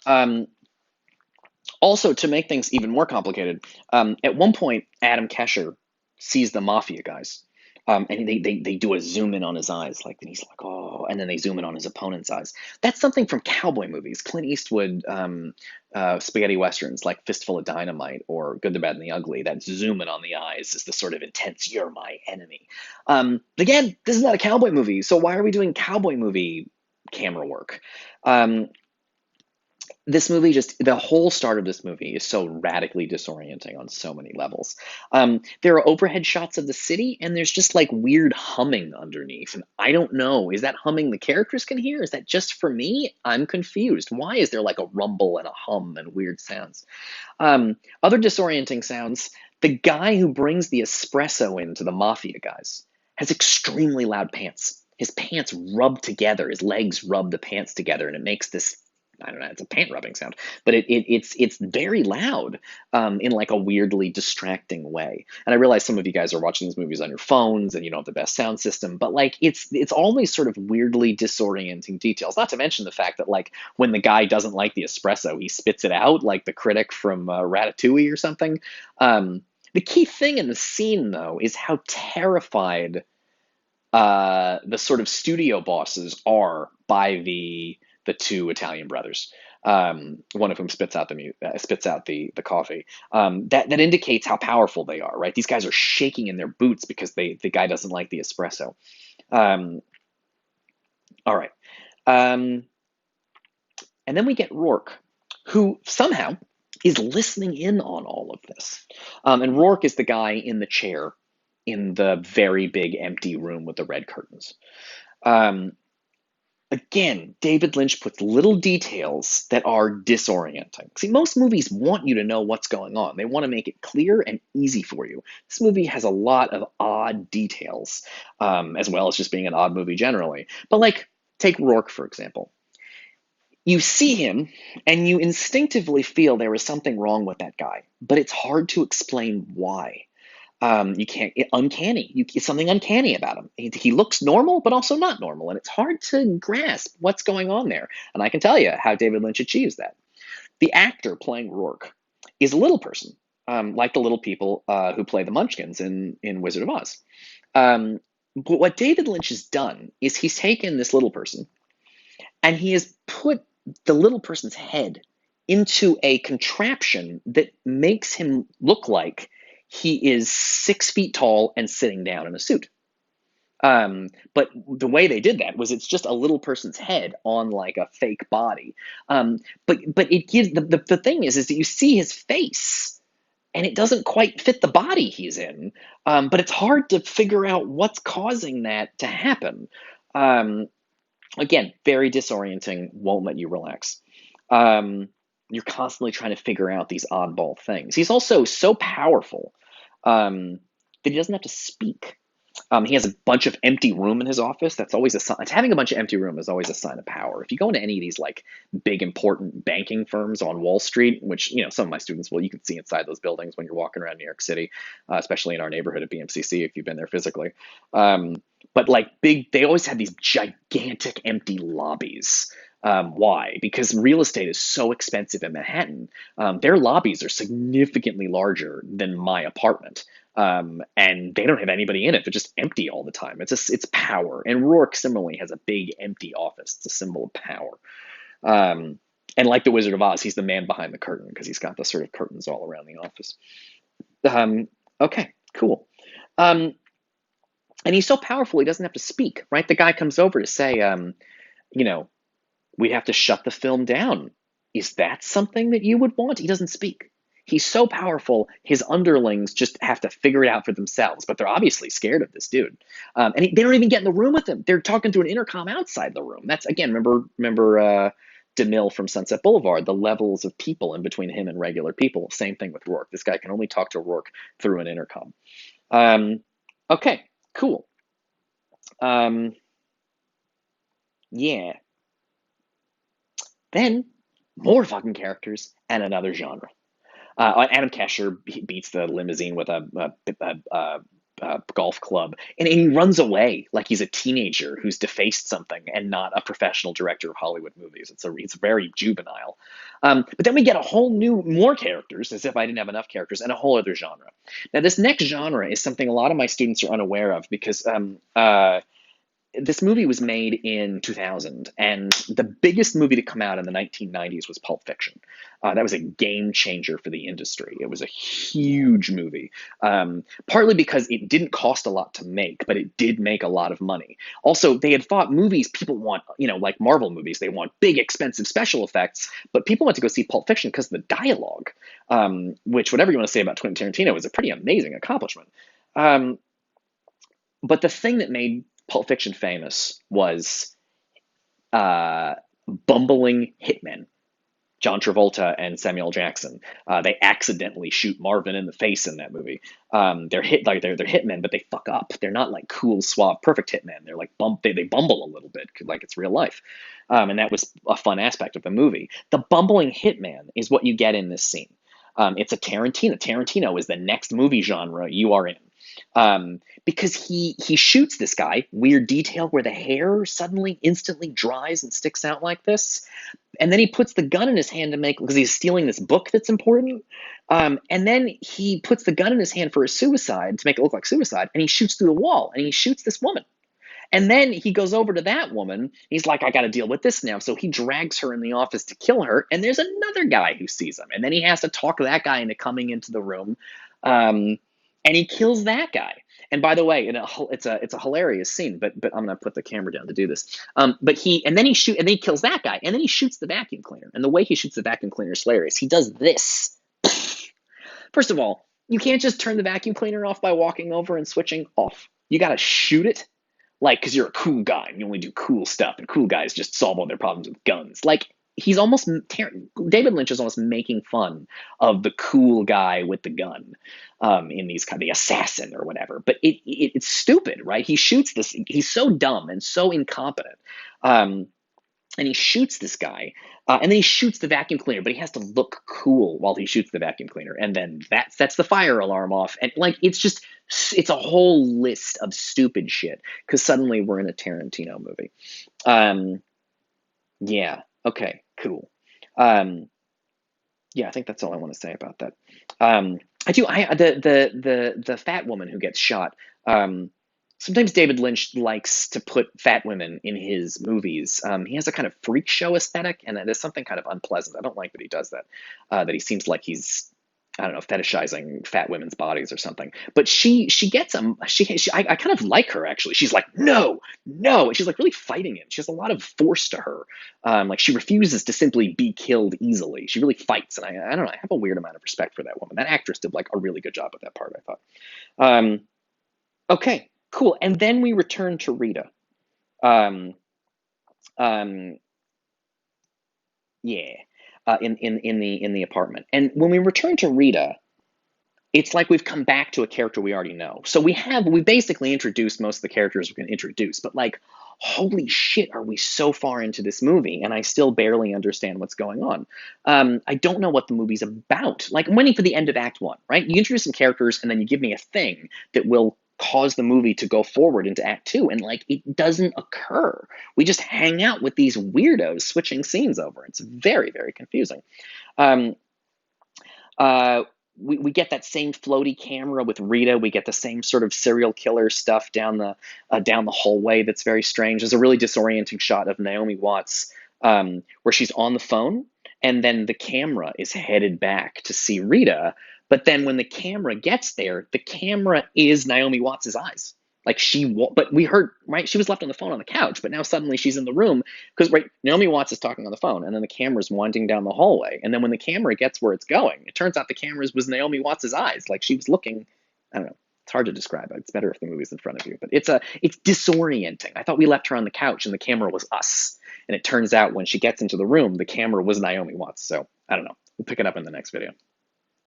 Um, Also, to make things even more complicated, at one point, Adam Kesher sees the mafia guys. And they do a zoom in on his eyes, like, and he's like, oh, and then they zoom in on his opponent's eyes. That's something from cowboy movies, Clint Eastwood, spaghetti westerns like Fistful of Dynamite or Good, the Bad, and the Ugly. That zoom in on the eyes is the sort of intense, you're my enemy. Again, this is not a cowboy movie, so why are we doing cowboy movie camera work? Um, this movie just the whole start of this movie is so radically disorienting on so many levels. There are overhead shots of the city, and there's just like weird humming underneath, and I don't know, is that humming the characters can hear? Is that just for me? I'm confused. Why is there like a rumble and a hum and weird sounds? Other disorienting sounds. The guy who brings the espresso in to the mafia guys has extremely loud pants. His pants rub together. His legs rub the pants together, and it makes this, I don't know, it's a pant rubbing sound, but it's very loud, in like a weirdly distracting way. And I realize some of you guys are watching these movies on your phones and you don't have the best sound system, but like it's always sort of weirdly disorienting details. Not to mention the fact that like when the guy doesn't like the espresso, he spits it out like the critic from Ratatouille or something. The key thing in the scene, though, is how terrified the sort of studio bosses are by the two Italian brothers. One of whom spits out the coffee. That indicates how powerful they are, right? These guys are shaking in their boots because the guy doesn't like the espresso. Um, all right, um, and then we get Rourke, who somehow is listening in on all of this. And Rourke is the guy in the chair in the very big empty room with the red curtains. Um, Again, David Lynch puts little details that are disorienting. See, most movies want you to know what's going on. They want to make it clear and easy for you. This movie has a lot of odd details, as well as just being an odd movie generally. But like, take Rourke, for example. You see him and you instinctively feel there is something wrong with that guy, but it's hard to explain why. You can't, uncanny. It's something uncanny about him. He looks normal, but also not normal, and it's hard to grasp what's going on there. And I can tell you how David Lynch achieves that. The actor playing Rourke is a little person, like the little people who play the Munchkins in Wizard of Oz. But what David Lynch has done is he's taken this little person and he has put the little person's head into a contraption that makes him look like he is 6 feet tall and sitting down in a suit. But the way they did that was it's just a little person's head on like a fake body. But it gives the thing is that you see his face and it doesn't quite fit the body he's in. But it's hard to figure out what's causing that to happen. Um, Again, very disorienting, won't let you relax. Um, you're constantly trying to figure out these oddball things. He's also so powerful, that he doesn't have to speak. He has a bunch of empty room in his office. That's always a sign. Having a bunch of empty room is always a sign of power. If you go into any of these like big important banking firms on Wall Street, which some of my students will, you can see inside those buildings when you're walking around New York City, especially in our neighborhood at BMCC if you've been there physically. But like big, they always have these gigantic empty lobbies. Why? Because real estate is so expensive in Manhattan. Their lobbies are significantly larger than my apartment, and they don't have anybody in it. They're just empty all the time. It's power. And Rourke similarly has a big empty office. It's a symbol of power. Um, and like the Wizard of Oz, he's the man behind the curtain because he's got the sort of curtains all around the office. Um, okay, cool. Um, and he's so powerful he doesn't have to speak. Right? The guy comes over to say, you know, we have to shut the film down. Is that something that you would want? He doesn't speak. He's so powerful, his underlings just have to figure it out for themselves, but they're obviously scared of this dude. They don't even get in the room with him. They're talking through an intercom outside the room. That's, again, remember DeMille from Sunset Boulevard, the levels of people in between him and regular people. Same thing with Rourke. This guy can only talk to Rourke through an intercom. Um, okay, cool. Um, yeah. Then more fucking characters and another genre. Adam Kesher beats the limousine with a golf club, and he runs away like he's a teenager who's defaced something and not a professional director of Hollywood movies. It's very juvenile. But then we get a whole new more characters, as if I didn't have enough characters, and a whole other genre. Now, this next genre is something a lot of my students are unaware of because this movie was made in 2000, and the biggest movie to come out in the 1990s was Pulp Fiction. That was a game changer for the industry. It was a huge movie, partly because it didn't cost a lot to make, but it did make a lot of money. Also, they had thought movies, people want, like Marvel movies, they want big, expensive special effects, but people went to go see Pulp Fiction because of the dialogue, which, whatever you want to say about Quentin Tarantino, is a pretty amazing accomplishment. Um, but the thing that made Pulp Fiction famous was uh, bumbling hitmen. John Travolta and Samuel Jackson. They accidentally shoot Marvin in the face in that movie. They're hitmen, but they fuck up. They're not like cool, suave, perfect hitmen. They're like they bumble a little bit, like it's real life. And that was a fun aspect of the movie. The bumbling hitman is what you get in this scene. It's a Tarantino. Tarantino is the next movie genre you are in. Because he shoots this guy, weird detail where the hair suddenly instantly dries and sticks out like this, and then he puts the gun in his hand to make, because he's stealing this book that's important, and then he puts the gun in his hand for a suicide to make it look like suicide, and he shoots through the wall and he shoots this woman. And then he goes over to that woman. He's like, I got to deal with this now. So he drags her in the office to kill her. And there's another guy who sees him. And then he has to talk that guy into coming into the room. And he kills that guy. And by the way, it's a hilarious scene. But I'm gonna put the camera down to do this. But then he kills that guy. And then he shoots the vacuum cleaner. And the way he shoots the vacuum cleaner is hilarious. He does this. First of all, you can't just turn the vacuum cleaner off by walking over and switching off. You got to shoot it, like, because you're a cool guy and you only do cool stuff, and cool guys just solve all their problems with guns. Like, David Lynch is almost making fun of the cool guy with the gun, in these kind of the assassin or whatever. But it's stupid, right? He shoots this. He's so dumb and so incompetent. And he shoots this guy, and then he shoots the vacuum cleaner, but he has to look cool while he shoots the vacuum cleaner, and then that sets the fire alarm off, and like it's a whole list of stupid shit because suddenly we're in a Tarantino movie. Yeah, okay, cool. Yeah, I think that's all I want to say about that. I do. The fat woman who gets shot. Sometimes David Lynch likes to put fat women in his movies. He has a kind of freak show aesthetic, and there's something kind of unpleasant. I don't like that he does that. That he seems like he's, I don't know, fetishizing fat women's bodies or something. But she gets him. I kind of like her, actually. She's like, no, no. And she's like really fighting him. She has a lot of force to her. Like, she refuses to simply be killed easily. She really fights. And I don't know. I have a weird amount of respect for that woman. That actress did like a really good job with that part, I thought. Okay, cool. And then we return to Rita. Um, um, yeah, in the apartment. And when we return to Rita, it's like we've come back to a character we already know. So we basically introduced most of the characters we can introduce, but like, holy shit, are we so far into this movie and I still barely understand what's going on. I don't know what the movie's about. Like, I'm waiting for the end of Act 1, right? You introduce some characters and then you give me a thing that will cause the movie to go forward into Act 2, and like, it doesn't occur. We just hang out with these weirdos switching scenes over. It's very, very confusing. Um, uh, we get that same floaty camera with Rita. We get the same sort of serial killer stuff down the hallway that's very strange. There's a really disorienting shot of Naomi Watts, where she's on the phone, and then the camera is headed back to see Rita. But then when the camera gets there, the camera is Naomi Watts' eyes. Like, but we heard, right? She was left on the phone on the couch, but now suddenly she's in the room because, right, Naomi Watts is talking on the phone, and then the camera's winding down the hallway. And then when the camera gets where it's going, it turns out the camera was Naomi Watts' eyes. Like, she was looking, I don't know. It's hard to describe. It's better if the movie's in front of you, but it's disorienting. I thought we left her on the couch and the camera was us. And it turns out when she gets into the room, the camera was Naomi Watts. So I don't know. We'll pick it up in the next video.